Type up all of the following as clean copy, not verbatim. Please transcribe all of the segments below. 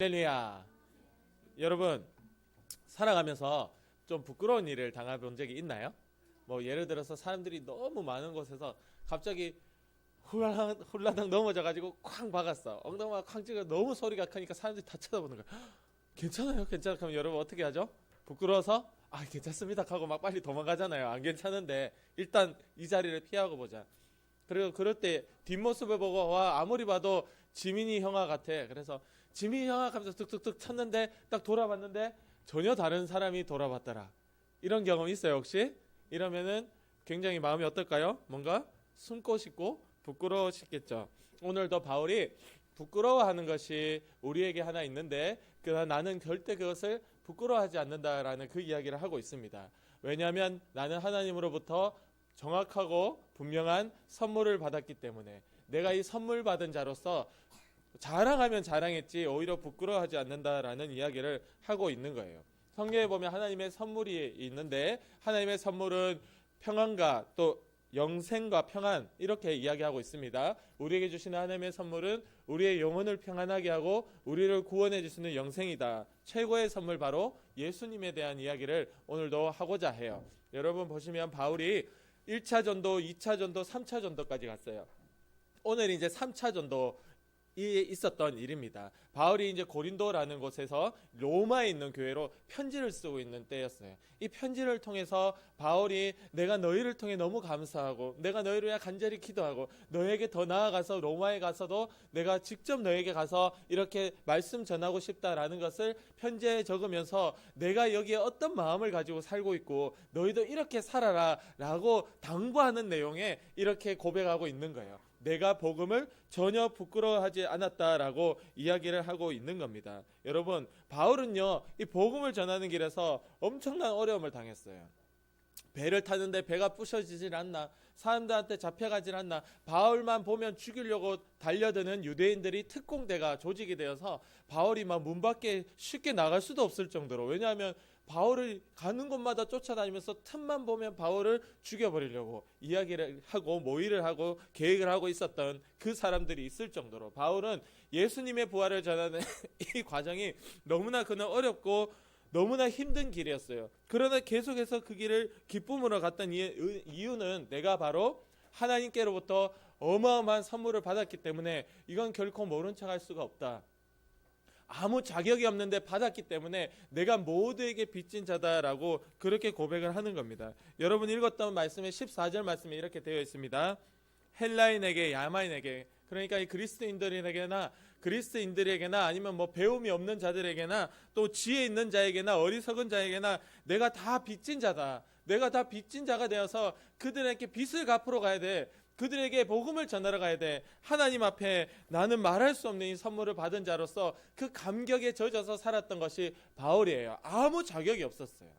할렐루야. 여러분, 살아가면서 좀 부끄러운 일을 당해본 적이 있나요? 뭐 예를 들어서 사람들이 너무 많은 곳에서 갑자기 훌라당 넘어져가지고 쾅 박았어. 엉덩이가 쾅 찍어 너무 소리가 크니까 사람들이 다 쳐다보는 거야. 괜찮아요? 괜찮아? 그럼 여러분 어떻게 하죠? 부끄러워서 괜찮습니다 하고 막 빨리 도망가잖아요. 안 괜찮은데 일단 이 자리를 피하고 보자. 그리고 그럴 때 뒷모습을 보고 와 아무리 봐도 지민이 형아 같아. 그래서 지민이 형아 하면서 툭툭툭 쳤는데 딱 돌아봤는데 전혀 다른 사람이 돌아봤더라. 이런 경험 있어요 혹시? 이러면은 굉장히 마음이 어떨까요? 뭔가 숨고 싶고 부끄러우시겠죠. 오늘도 바울이 부끄러워하는 것이 우리에게 하나 있는데 그러나 나는 절대 그것을 부끄러워하지 않는다라는 그 이야기를 하고 있습니다. 왜냐하면 나는 하나님으로부터 정확하고 분명한 선물을 받았기 때문에 내가 이 선물 받은 자로서 자랑하면 자랑했지 오히려 부끄러워하지 않는다라는 이야기를 하고 있는 거예요. 성경에 보면 하나님의 선물이 있는데 하나님의 선물은 평안과 또 영생과 평안 이렇게 이야기하고 있습니다. 우리에게 주시는 하나님의 선물은 우리의 영혼을 평안하게 하고 우리를 구원해 주시는 영생이다. 최고의 선물 바로 예수님에 대한 이야기를 오늘도 하고자 해요. 여러분 보시면 바울이 1차 전도, 2차 전도, 3차 전도까지 갔어요. 오늘 이제 3차 전도 있었던 일입니다. 바울이 이제 고린도라는 곳에서 로마에 있는 교회로 편지를 쓰고 있는 때였어요. 이 편지를 통해서 바울이 내가 너희를 통해 너무 감사하고 내가 너희를 위해 간절히 기도하고 너에게 더 나아가서 로마에 가서도 내가 직접 너에게 가서 이렇게 말씀 전하고 싶다라는 것을 편지에 적으면서 내가 여기에 어떤 마음을 가지고 살고 있고 너희도 이렇게 살아라 라고 당부하는 내용에 이렇게 고백하고 있는 거예요. 내가 복음을 전혀 부끄러워하지 않았다라고 이야기를 하고 있는 겁니다. 여러분, 바울은요, 이 복음을 전하는 길에서 엄청난 어려움을 당했어요. 배를 타는데 배가 부셔지질 않나, 사람들한테 잡혀가질 않나, 바울만 보면 죽이려고 달려드는 유대인들이 특공대가 조직이 되어서 바울이 막 문 밖에 쉽게 나갈 수도 없을 정도로, 왜냐하면 바울을 가는 곳마다 쫓아다니면서 틈만 보면 바울을 죽여버리려고 이야기를 하고 모의를 하고 계획을 하고 있었던 그 사람들이 있을 정도로 바울은 예수님의 부활을 전하는 이 과정이 너무나 그는 어렵고 너무나 힘든 길이었어요. 그러나 계속해서 그 길을 기쁨으로 갔던 이유는 내가 바로 하나님께로부터 어마어마한 선물을 받았기 때문에 이건 결코 모른 척할 수가 없다. 아무 자격이 없는데 받았기 때문에 내가 모두에게 빚진 자다라고 그렇게 고백을 하는 겁니다. 여러분 읽었던 말씀의 14절 말씀에 이렇게 되어 있습니다. 헬라인에게 야마인에게, 그러니까 이 그리스도인들에게나 아니면 뭐 배움이 없는 자들에게나 또 지혜 있는 자에게나 어리석은 자에게나 내가 다 빚진 자다. 내가 다 빚진 자가 되어서 그들에게 빚을 갚으러 가야 돼. 그들에게 복음을 전하러 가야 돼. 하나님 앞에 나는 말할 수 없는 이 선물을 받은 자로서 그 감격에 젖어서 살았던 것이 바울이에요. 아무 자격이 없었어요.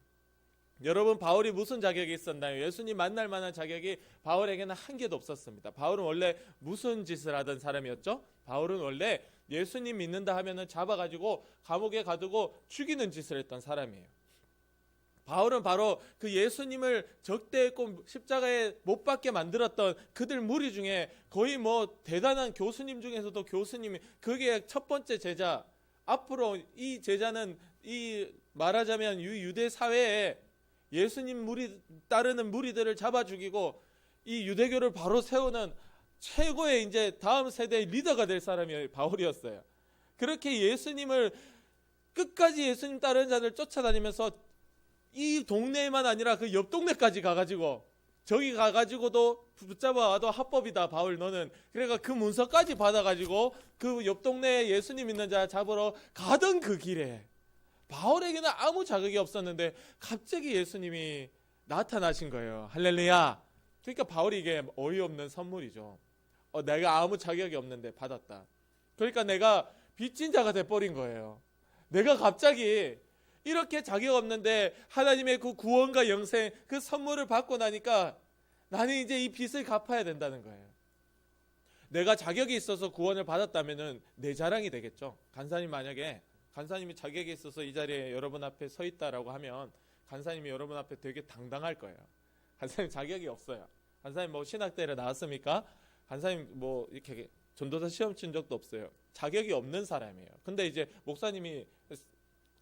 여러분, 바울이 무슨 자격이 있었나요? 예수님 만날 만한 자격이 바울에게는 한 개도 없었습니다. 바울은 원래 무슨 짓을 하던 사람이었죠? 바울은 원래 예수님 믿는다 하면은 잡아가지고 감옥에 가두고 죽이는 짓을 했던 사람이에요. 바울은 바로 그 예수님을 적대했고 십자가에 못 박게 만들었던 그들 무리 중에 거의 뭐 대단한 교수님 중에서도 교수님이, 그게 첫 번째 제자. 앞으로 이 제자는 이 말하자면 유대 사회에 예수님 따르는 무리들을 잡아 죽이고 이 유대교를 바로 세우는 최고의 이제 다음 세대의 리더가 될 사람이 바울이었어요. 그렇게 예수님을 끝까지 예수님 따르는 자들 쫓아다니면서 이 동네만 아니라 그 옆 동네까지 가가지고 저기 가가지고도 붙잡아와도 합법이다 바울 너는. 그러니까 그 문서까지 받아가지고 그 옆 동네에 예수님 있는 자 잡으러 가던 그 길에 바울에게는 아무 자격이 없었는데 갑자기 예수님이 나타나신 거예요. 할렐루야. 그러니까 바울이 이게 어이없는 선물이죠. 내가 아무 자격이 없는데 받았다. 그러니까 내가 빚진 자가 돼버린 거예요. 내가 갑자기 이렇게 자격 없는데 하나님의 그 구원과 영생 그 선물을 받고 나니까 나는 이제 이 빚을 갚아야 된다는 거예요. 내가 자격이 있어서 구원을 받았다면은 내 자랑이 되겠죠. 간사님이 자격이 있어서 이 자리에 여러분 앞에 서 있다라고 하면 간사님이 여러분 앞에 되게 당당할 거예요. 간사님 자격이 없어요. 간사님 뭐 신학대를 나왔습니까? 간사님 뭐 이렇게 전도사 시험 친 적도 없어요. 자격이 없는 사람이에요. 근데 이제 목사님이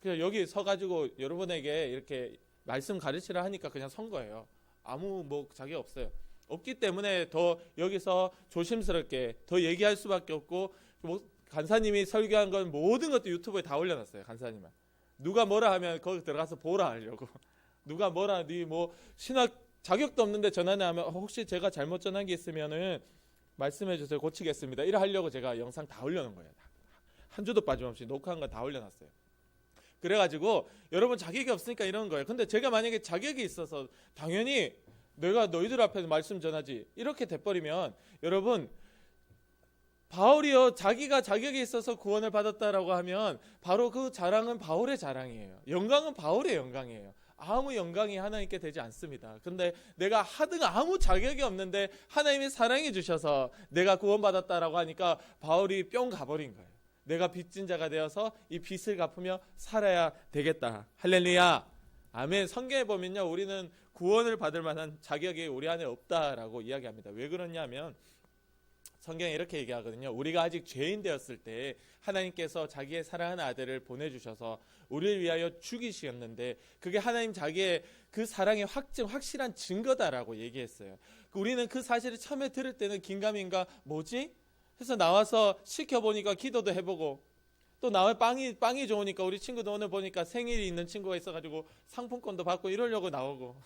그냥 여기 서가지고 여러분에게 이렇게 말씀 가르치라 하니까 그냥 선 거예요. 아무 뭐 자격 없어요. 없기 때문에 더 여기서 조심스럽게 더 얘기할 수밖에 없고, 간사님이 설교한 건 모든 것도 유튜브에 다 올려놨어요. 간사님은 누가 뭐라 하면 거기 들어가서 보라 하려고. 누가 뭐라 네 뭐 신학 자격도 없는데 전하네 하면 혹시 제가 잘못 전한 게 있으면은 말씀해 주세요. 고치겠습니다. 이래 하려고 제가 영상 다 올려놓은 거예요. 한 주도 빠짐없이 녹화한 거 다 올려놨어요. 그래가지고 여러분 자격이 없으니까 이런 거예요. 근데 제가 만약에 자격이 있어서 당연히 내가 너희들 앞에서 말씀 전하지 이렇게 돼버리면, 여러분 바울이요 자기가 자격이 있어서 구원을 받았다라고 하면 바로 그 자랑은 바울의 자랑이에요. 영광은 바울의 영광이에요. 아무 영광이 하나님께 되지 않습니다. 근데 내가 하등 아무 자격이 없는데 하나님이 사랑해 주셔서 내가 구원받았다라고 하니까 바울이 뿅 가버린 거예요. 내가 빚진 자가 되어서 이 빚을 갚으며 살아야 되겠다. 할렐루야. 아멘. 성경에 보면요, 우리는 구원을 받을 만한 자격이 우리 안에 없다라고 이야기합니다. 왜 그러냐면 성경에 이렇게 얘기하거든요. 우리가 아직 죄인 되었을 때 하나님께서 자기의 사랑하는 아들을 보내주셔서 우리를 위하여 죽이셨는데 그게 하나님 자기의 그 사랑의 확실한 증거다라고 얘기했어요. 우리는 그 사실을 처음에 들을 때는 긴가민가 뭐지? 해서 나와서 시켜보니까 기도도 해보고, 또 나와 빵이 좋으니까 우리 친구도 오늘 보니까 생일이 있는 친구가 있어가지고 상품권도 받고 이러려고 나오고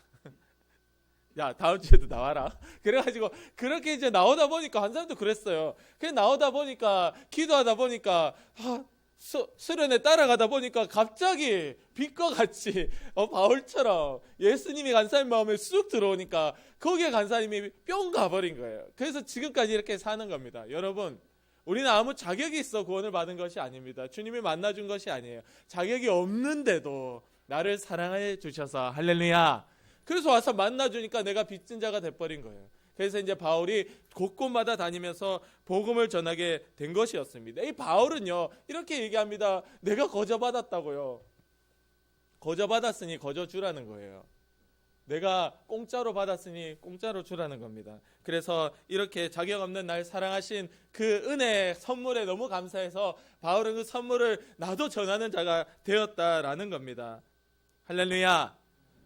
야 다음 주에도 나와라. 그래가지고 그렇게 이제 나오다 보니까 한 사람도 그랬어요. 그냥 나오다 보니까 기도하다 보니까 수련회 따라가다 보니까 갑자기 빛과 같이 바울처럼 예수님이 간사님 마음에 쑥 들어오니까 거기에 간사님이 뿅 가버린 거예요. 그래서 지금까지 이렇게 사는 겁니다. 여러분, 우리는 아무 자격이 있어 구원을 받은 것이 아닙니다. 주님이 만나준 것이 아니에요. 자격이 없는데도 나를 사랑해 주셔서 할렐루야. 그래서 와서 만나주니까 내가 빚진 자가 돼버린 거예요. 그래서 이제 바울이 곳곳마다 다니면서 복음을 전하게 된 것이었습니다. 이 바울은요 이렇게 얘기합니다. 내가 거저받았다고요. 거저받았으니 거저 주라는 거예요. 내가 공짜로 받았으니 공짜로 주라는 겁니다. 그래서 이렇게 자격 없는 날 사랑하신 그 은혜 선물에 너무 감사해서 바울은 그 선물을 나도 전하는 자가 되었다라는 겁니다. 할렐루야.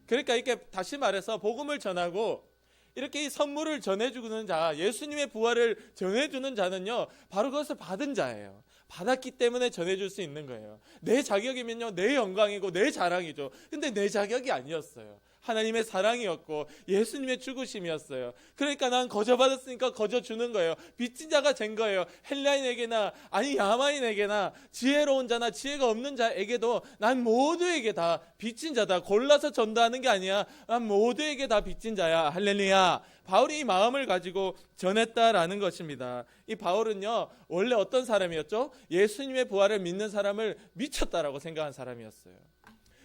그러니까 이렇게 다시 말해서 복음을 전하고 이렇게 이 선물을 전해주는 자, 예수님의 부활을 전해주는 자는요 바로 그것을 받은 자예요. 받았기 때문에 전해줄 수 있는 거예요. 내 자격이면요 내 영광이고 내 자랑이죠. 근데 내 자격이 아니었어요. 하나님의 사랑이었고 예수님의 죽으심이었어요. 그러니까 난 거저 받았으니까 거저 주는 거예요. 빚진 자가 된 거예요. 헬라인에게나 아니 야마인에게나 지혜로운 자나 지혜가 없는 자에게도 난 모두에게 다 빚진 자다. 골라서 전도하는 게 아니야. 난 모두에게 다 빚진 자야. 할렐루야. 바울이 이 마음을 가지고 전했다라는 것입니다. 이 바울은요 원래 어떤 사람이었죠? 예수님의 부활을 믿는 사람을 미쳤다라고 생각한 사람이었어요.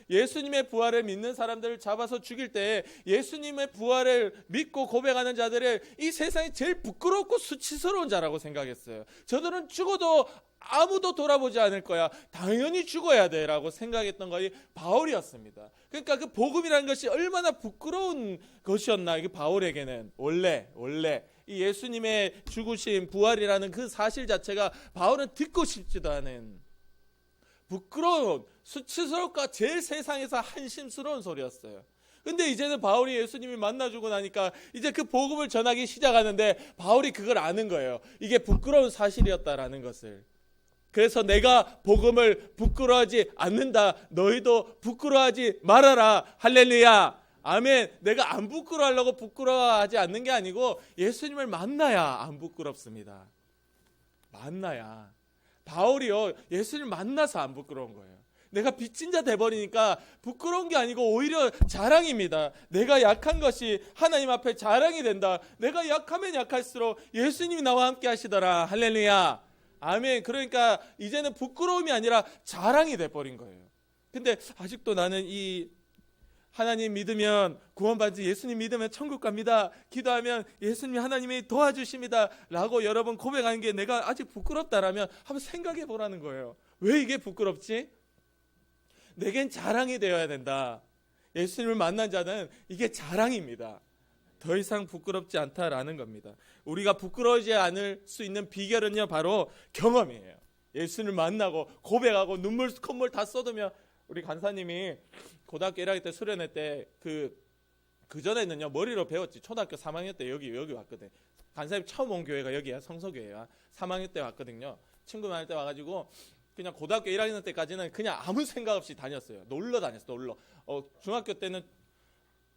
예수님의 부활을 믿는 사람들을 잡아서 죽일 때 예수님의 부활을 믿고 고백하는 자들을 이 세상에 제일 부끄럽고 수치스러운 자라고 생각했어요. 저들은 죽어도 아무도 돌아보지 않을 거야. 당연히 죽어야 돼 라고 생각했던 것이 바울이었습니다. 그러니까 그 복음이라는 것이 얼마나 부끄러운 것이었나. 이게 바울에게는 원래 이 예수님의 죽으심 부활이라는 그 사실 자체가 바울은 듣고 싶지도 않은 부끄러운 수치스럽고 제일 세상에서 한심스러운 소리였어요. 근데 이제는 바울이 예수님이 만나주고 나니까 이제 그 복음을 전하기 시작하는데 바울이 그걸 아는 거예요. 이게 부끄러운 사실이었다라는 것을. 그래서 내가 복음을 부끄러워하지 않는다. 너희도 부끄러워하지 말아라. 할렐루야. 아멘. 내가 안 부끄러워하려고 부끄러워하지 않는 게 아니고 예수님을 만나야 안 부끄럽습니다. 만나야. 바울이요 예수님을 만나서 안 부끄러운 거예요. 내가 빚진 자 돼버리니까 부끄러운 게 아니고 오히려 자랑입니다. 내가 약한 것이 하나님 앞에 자랑이 된다. 내가 약하면 약할수록 예수님이 나와 함께 하시더라. 할렐루야. 아멘. 그러니까 이제는 부끄러움이 아니라 자랑이 돼버린 거예요. 근데 아직도 나는 이 하나님 믿으면 구원받지, 예수님 믿으면 천국 갑니다, 기도하면 예수님 하나님이 도와주십니다 라고 여러분 고백하는 게 내가 아직 부끄럽다라면 한번 생각해 보라는 거예요. 왜 이게 부끄럽지? 내겐 자랑이 되어야 된다. 예수님을 만난 자는 이게 자랑입니다. 더 이상 부끄럽지 않다라는 겁니다. 우리가 부끄러워지지 않을 수 있는 비결은요, 바로 경험이에요. 예수를 만나고 고백하고 눈물 콧물 다 쏟으며, 우리 간사님이 고등학교 1학년 때 수련회 때 그 전에는요 머리로 배웠지. 초등학교 3학년 때 여기 왔거든. 간사님 처음 온 교회가 여기야, 성서교회야. 3학년 때 왔거든요. 친구 만날 때 와가지고 그냥 고등학교 1학년 때까지는 그냥 아무 생각 없이 다녔어요. 놀러 다녔어, 놀러. 중학교 때는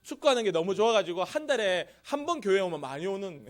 축구하는 게 너무 좋아가지고 한 달에 한 번 교회 오면 많이 오는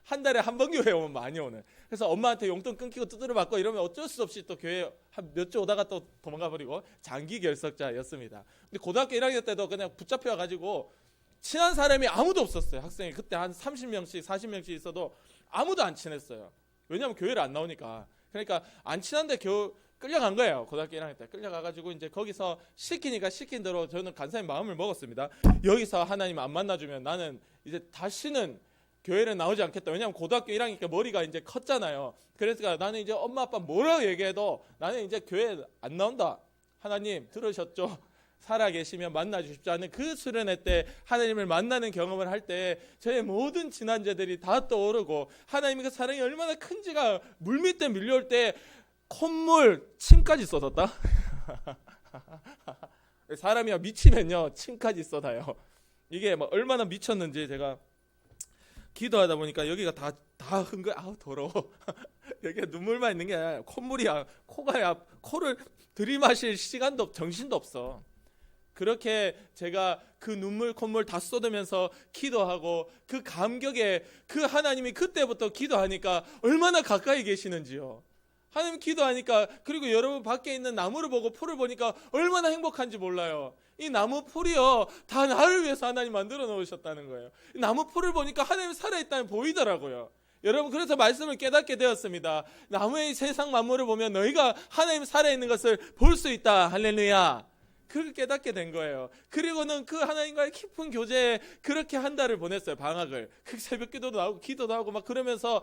한 달에 한 번 교회 오면 많이 오는. 그래서 엄마한테 용돈 끊기고 두드려 맞고 이러면 어쩔 수 없이 또 교회 한 몇 주 오다가 또 도망가 버리고 장기 결석자였습니다. 근데 고등학교 1학년 때도 그냥 붙잡혀가지고 친한 사람이 아무도 없었어요. 학생이 그때 한 30명씩 40명씩 있어도 아무도 안 친했어요. 왜냐하면 교회를 안 나오니까. 그러니까 안 친한데 겨우 끌려간 거예요. 고등학교 1학년 때 끌려가가지고 이제 거기서 시키니까 시킨 대로 저는 간사님 마음을 먹었습니다. 여기서 하나님 안 만나주면 나는 이제 다시는 교회를 나오지 않겠다. 왜냐하면 고등학교 1학년이니까 머리가 이제 컸잖아요. 그래서 나는 이제 엄마 아빠 뭐라고 얘기해도 나는 이제 교회 안 나온다. 하나님 들으셨죠? 살아계시면 만나주십시오 하는 그 수련회 때 하나님을 만나는 경험을 할 때 저의 모든 지난죄들이 다 떠오르고 하나님의 그 사랑이 얼마나 큰지가 물밑에 밀려올 때 콧물, 침까지 쏟았다. 사람이 미치면요 침까지 쏟아요. 이게 뭐 얼마나 미쳤는지 제가 기도하다 보니까 여기가 다 흔거. 아우 더러워. 여기가 눈물만 있는 게 아니라 콧물이야. 코를 들이마실 시간도 정신도 없어. 그렇게 제가 그 눈물 콧물 다 쏟으면서 기도하고 그 감격에 그 하나님이 그때부터 기도하니까 얼마나 가까이 계시는지요. 하나님 기도하니까, 그리고 여러분 밖에 있는 나무를 보고 풀을 보니까 얼마나 행복한지 몰라요. 이 나무 풀이요 다 나를 위해서 하나님 만들어 놓으셨다는 거예요. 이 나무 풀을 보니까 하나님이 살아있다는 보이더라고요. 여러분 그래서 말씀을 깨닫게 되었습니다. 나무의 세상 만물을 보면 너희가 하나님 살아있는 것을 볼 수 있다. 할렐루야. 그렇게 깨닫게 된 거예요. 그리고는 그 하나님과의 깊은 교제에 그렇게 한 달을 보냈어요. 방학을. 그 새벽 기도도 하고 기도도 하고 막 그러면서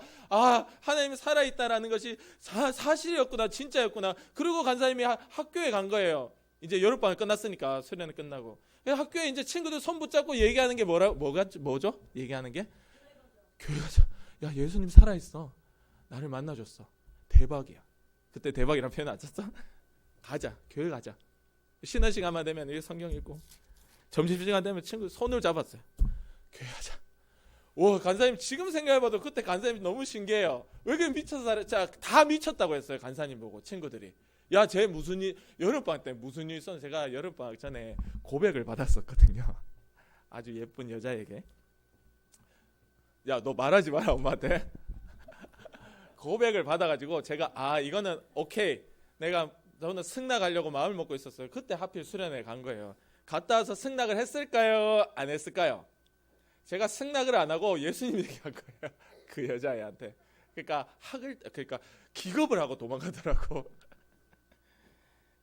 하나님이 살아있다라는 것이 사실이었구나, 진짜였구나. 그리고 간사님이 학교에 간 거예요. 이제 여름방학 끝났으니까, 수련회 끝나고. 학교에 이제 친구들 손 붙잡고 얘기하는 게 뭐죠? 얘기하는 게? 교회 가자. 야, 예수님 살아있어. 나를 만나줬어. 대박이야. 그때 대박이라는 표현 안 썼어? 가자. 교회 가자. 쉬는 시간만 되면 이렇게 성경 읽고, 점심시간 되면 친구 손을 잡았어요. 교회 가자. 와, 간사님 지금 생각해봐도 그때 간사님 너무 신기해요. 왜 그렇게 미쳐서 살았지? 다 미쳤다고 했어요. 간사님 보고 친구들이. 야, 쟤 무슨 일, 여름방학 때 무슨 일 있었는데, 제가 여름방학 전에 고백을 받았었거든요. 아주 예쁜 여자에게. 야, 너 말하지 마라 엄마한테. 고백을 받아가지고 제가 이거는 오케이, 저는 승낙하려고 마음을 먹고 있었어요. 그때 하필 수련회 간 거예요. 갔다 와서 승낙을 했을까요? 안 했을까요? 제가 승낙을 안 하고 예수님 얘기한 거예요. 그 여자애한테. 그러니까 기겁을 하고 도망가더라고.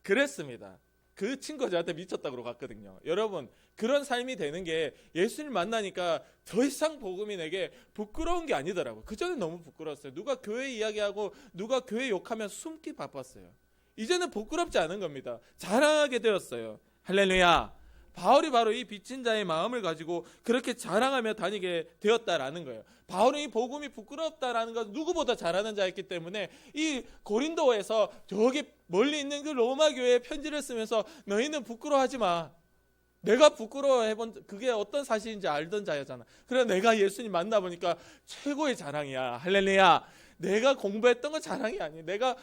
그랬습니다. 그 친구가 저한테 미쳤다고 갔거든요. 여러분, 그런 삶이 되는 게 예수님 만나니까 더 이상 복음이 내게 부끄러운 게 아니더라고요. 그전에 너무 부끄러웠어요. 누가 교회 이야기하고 누가 교회 욕하면 숨기 바빴어요. 이제는 부끄럽지 않은 겁니다. 자랑하게 되었어요. 할렐루야. 바울이 바로 이 빚진 자의 마음을 가지고 그렇게 자랑하며 다니게 되었다라는 거예요. 바울은 이 복음이 부끄럽다라는 것 누구보다 잘하는 자였기 때문에 이 고린도에서 저기 멀리 있는 그 로마 교회에 편지를 쓰면서 너희는 부끄러워하지 마. 내가 부끄러워해본 그게 어떤 사실인지 알던 자였잖아. 그래 내가 예수님 만나보니까 최고의 자랑이야. 할렐루야. 내가 공부했던 건 자랑이 아니야. 내가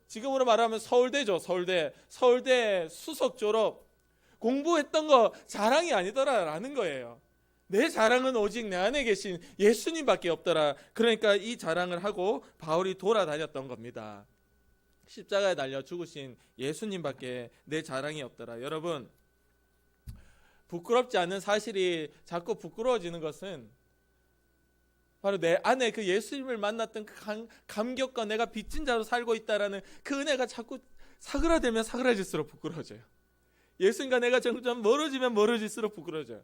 지금으로 말하면 서울대죠. 서울대 수석 졸업. 공부했던 거 자랑이 아니더라라는 거예요. 내 자랑은 오직 내 안에 계신 예수님밖에 없더라. 그러니까 이 자랑을 하고 바울이 돌아다녔던 겁니다. 십자가에 달려 죽으신 예수님밖에 내 자랑이 없더라. 여러분, 부끄럽지 않은 사실이 자꾸 부끄러워지는 것은 바로 내 안에 그 예수님을 만났던 그 감격과 내가 빚진 자로 살고 있다라는 그 은혜가 자꾸 사그라들면 사그라질수록 부끄러워져요. 예수님과 내가 점점 멀어지면 멀어질수록 부끄러워져요.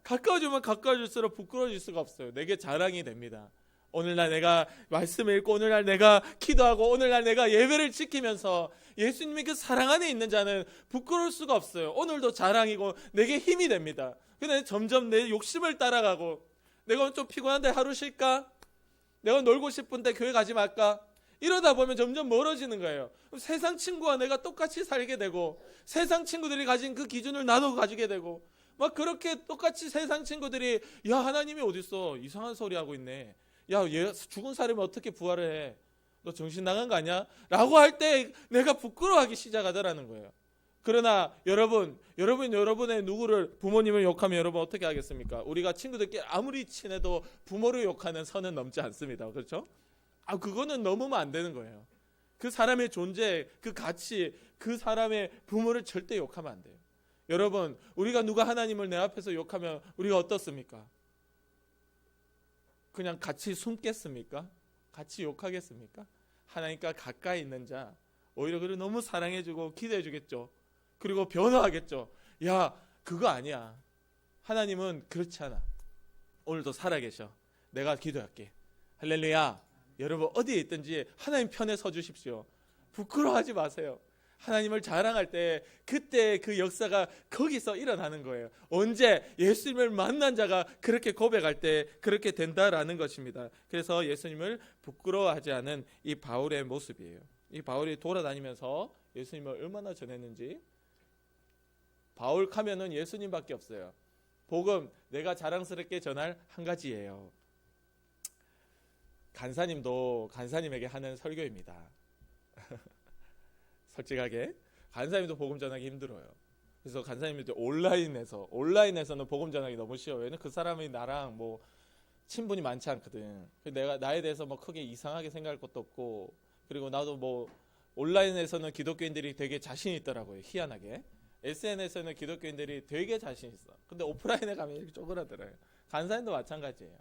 가까워지면 가까워질수록 부끄러워질 수가 없어요. 내게 자랑이 됩니다. 오늘날 내가 말씀을 읽고 오늘날 내가 기도하고 오늘날 내가 예배를 지키면서 예수님의 그 사랑 안에 있는 자는 부끄러울 수가 없어요. 오늘도 자랑이고 내게 힘이 됩니다. 근데 점점 내 욕심을 따라가고, 내가 오늘 좀 피곤한데 하루 쉴까? 내가 놀고 싶은데 교회 가지 말까? 이러다 보면 점점 멀어지는 거예요. 세상 친구와 내가 똑같이 살게 되고, 세상 친구들이 가진 그 기준을 나도 가지게 되고, 막 그렇게 똑같이 세상 친구들이 야, 하나님이 어딨어? 이상한 소리 하고 있네. 야, 얘 죽은 사람이 어떻게 부활을 해? 너 정신 나간 거 아니야? 라고 할 때 내가 부끄러워하기 시작하더라는 거예요. 그러나 여러분의 누구를, 부모님을 욕하면 여러분 어떻게 하겠습니까? 우리가 친구들끼리 아무리 친해도 부모를 욕하는 선은 넘지 않습니다. 그렇죠? 그거는 넘으면 안 되는 거예요. 그 사람의 존재, 그 가치, 그 사람의 부모를 절대 욕하면 안 돼요. 여러분, 우리가 누가 하나님을 내 앞에서 욕하면 우리가 어떻습니까? 그냥 같이 숨겠습니까? 같이 욕하겠습니까? 하나님과 가까이 있는 자, 오히려 그를 너무 사랑해주고 기대해주겠죠. 그리고 변화하겠죠. 야, 그거 아니야. 하나님은 그렇지 않아. 오늘도 살아계셔. 내가 기도할게. 할렐루야. 여러분 어디에 있든지 하나님 편에 서 주십시오. 부끄러워하지 마세요. 하나님을 자랑할 때 그때 그 역사가 거기서 일어나는 거예요. 언제? 예수님을 만난 자가 그렇게 고백할 때 그렇게 된다라는 것입니다. 그래서 예수님을 부끄러워하지 않은 이 바울의 모습이에요. 이 바울이 돌아다니면서 예수님을 얼마나 전했는지. 바울 가면은 예수님밖에 없어요. 복음 내가 자랑스럽게 전할 한 가지예요. 간사님도 간사님에게 하는 설교입니다. 솔직하게 간사님도 복음 전하기 힘들어요. 그래서 간사님도 온라인에서는 복음 전하기 너무 쉬워요. 왜냐면 그 사람이 나랑 뭐 친분이 많지 않거든. 내가 나에 대해서 뭐 크게 이상하게 생각할 것도 없고, 그리고 나도 뭐 온라인에서는 기독교인들이 되게 자신 있더라고요. 희한하게 SNS에는 기독교인들이 되게 자신 있어. 근데 오프라인에 가면 이렇게 쪼그라들어요. 간사님도 마찬가지예요.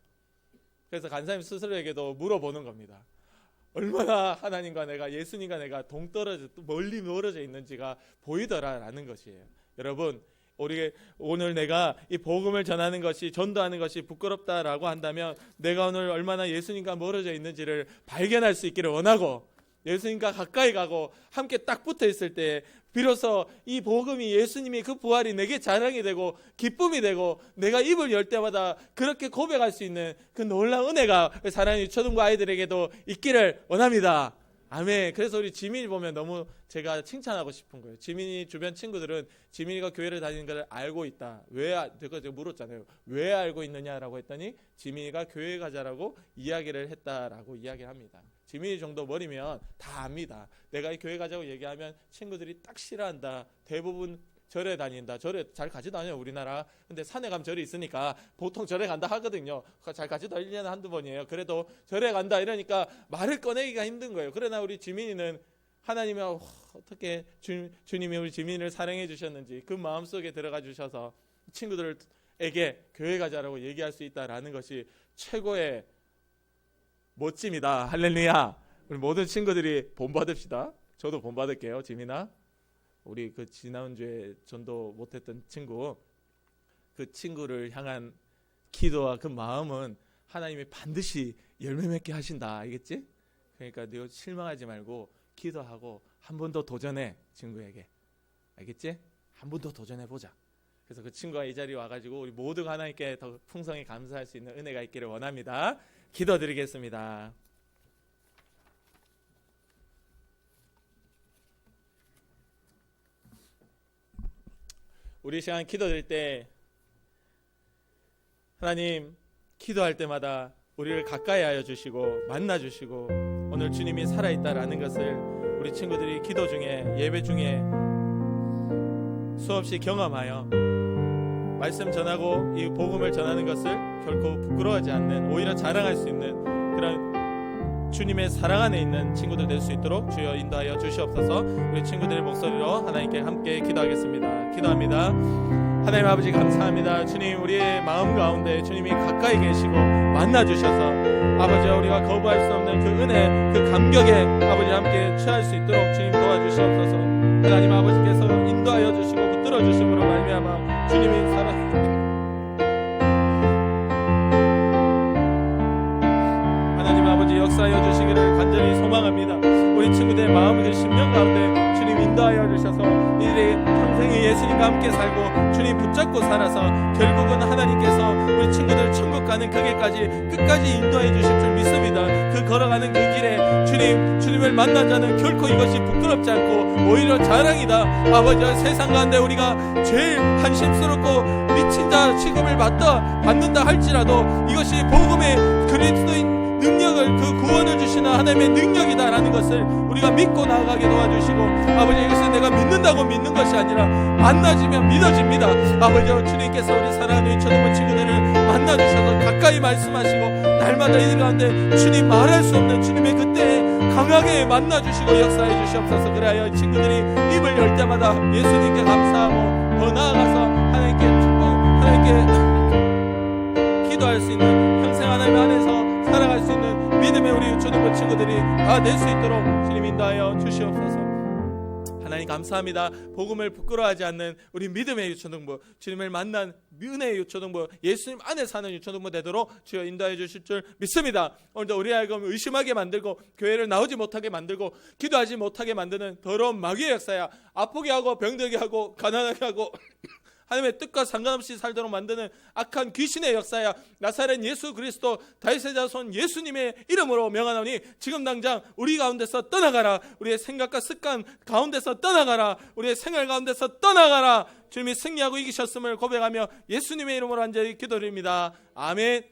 그래서 간사님 스스로에게도 물어보는 겁니다. 얼마나 하나님과 내가, 예수님과 내가 동떨어져 멀리 멀어져 있는지가 보이더라라는 것이에요. 여러분, 우리 오늘 내가 이 복음을 전하는 것이, 전도하는 것이 부끄럽다라고 한다면 내가 오늘 얼마나 예수님과 멀어져 있는지를 발견할 수 있기를 원하고, 예수님과 가까이 가고 함께 딱 붙어 있을 때 비로소 이 복음이, 예수님이 그 부활이 내게 자랑이 되고 기쁨이 되고 내가 입을 열 때마다 그렇게 고백할 수 있는 그 놀라운 은혜가 사랑하는 유초등부 아이들에게도 있기를 원합니다. 아멘. 그래서 우리 지민이 보면 너무 제가 칭찬하고 싶은 거예요. 지민이 주변 친구들은 지민이가 교회를 다니는 걸 알고 있다. 제가 물었잖아요. 왜 알고 있느냐라고 했더니 지민이가 교회 가자라고 이야기를 했다라고 이야기를 합니다. 지민이 정도 머리면 다 압니다. 내가 이 교회 가자고 얘기하면 친구들이 딱 싫어한다. 대부분 절에 다닌다. 절에 잘 가지도 않아요, 우리나라. 근데 산에 가면 절이 있으니까 보통 절에 간다 하거든요. 잘 가지도 1년에 한두 번이에요. 그래도 절에 간다 이러니까 말을 꺼내기가 힘든 거예요. 그러나 우리 지민이는 하나님이 어떻게 주님이 우리 지민이를 사랑해 주셨는지 그 마음속에 들어가 주셔서 친구들에게 교회 가자라고 얘기할 수 있다라는 것이 최고의 멋짐이다. 할렐루야. 우리 모든 친구들이 본받읍시다. 저도 본받을게요. 지민아, 우리 그 지난주에 전도 못했던 친구, 그 친구를 향한 기도와 그 마음은 하나님이 반드시 열매 맺게 하신다. 알겠지? 그러니까 너 실망하지 말고 기도하고 한 번 더 도전해. 친구에게. 알겠지? 한 번 더 도전해보자. 그래서 그 친구가 이 자리에 와가지고 우리 모두가 하나님께 더 풍성히 감사할 수 있는 은혜가 있기를 원합니다. 기도드리겠습니다. 우리 시간 기도드릴 때 하나님, 기도할 때마다 우리를 가까이 하여 주시고 만나 주시고 오늘 주님이 살아있다라는 것을 우리 친구들이 기도 중에, 예배 중에 수없이 경험하여 말씀 전하고 이 복음을 전하는 것을 결코 부끄러워하지 않는, 오히려 자랑할 수 있는 그런 주님의 사랑 안에 있는 친구들 될 수 있도록 주여 인도하여 주시옵소서. 우리 친구들의 목소리로 하나님께 함께 기도하겠습니다. 기도합니다. 하나님 아버지 감사합니다. 주님, 우리의 마음 가운데 주님이 가까이 계시고 만나 주셔서 아버지, 우리가 거부할 수 없는 그 은혜, 그 감격에 아버지 함께 취할 수 있도록 주님 도와주시옵소서. 하나님 아버지께서 인도하여 주시고 붙들어 주심으로 말미암아 주님이 하나님 아버지 역사하여 주시기를 간절히 소망합니다. 우리 친구들의 마음과 심령 가운데 주님 인도하여 주셔서 주셔서 이들이 평생에 예수님과 함께 살고 주님 붙잡고 살아서 결국은 하나님께서 우리 친구들 천국 가는 그 길까지 끝까지 인도해 주실 줄 믿습니다. 그 걸어가는 그 길에 주님을 만난 자는 결코 이것이 부끄럽지 않고 오히려 자랑이다. 아버지, 세상 가운데 우리가 제일 한심스럽고 미친 자 취급을 받는다 할지라도 이것이 복음의 그리스도인 능력을, 그 구원을 주시는 하나님의 능력이다라는 것을 우리가 믿고 나아가게 도와주시고, 아버지, 이것은 내가 믿는다고 믿는 것이 아니라 만나지면 믿어집니다. 아버지, 주님께서 우리 사랑하는 유초등부 친구들을 만나주셔서 가까이 말씀하시고 날마다 이들 가운데 주님 말할 수 없는 주님의 그때에 강하게 만나주시고 역사해 주시옵소서. 그래야 친구들이 입을 열 때마다 예수님께 감사하고 더 나아가서 하나님께 기도할 수 있는 평생 하나님 안에서 살아갈 수 있는 믿음의 우리 유초등부 친구들이 다 될 수 있도록 주님 인도하여 주시옵소서. 하나님 감사합니다. 복음을 부끄러워하지 않는 우리 믿음의 유초등부, 주님을 만난 은혜의 유초등부, 예수님 안에 사는 유초등부 되도록 주여 인도해 주실 줄 믿습니다. 오늘도 우리 알고 의심하게 만들고 교회를 나오지 못하게 만들고 기도하지 못하게 만드는 더러운 마귀의 역사야. 아프게 하고 병들게 하고 가난하게 하고 하나님의 뜻과 상관없이 살도록 만드는 악한 귀신의 역사야. 나사렛 예수 그리스도 다윗의 자손 예수님의 이름으로 명하노니 지금 당장 우리 가운데서 떠나가라. 우리의 생각과 습관 가운데서 떠나가라. 우리의 생활 가운데서 떠나가라. 주님이 승리하고 이기셨음을 고백하며 예수님의 이름으로 간절히 기도드립니다. 아멘.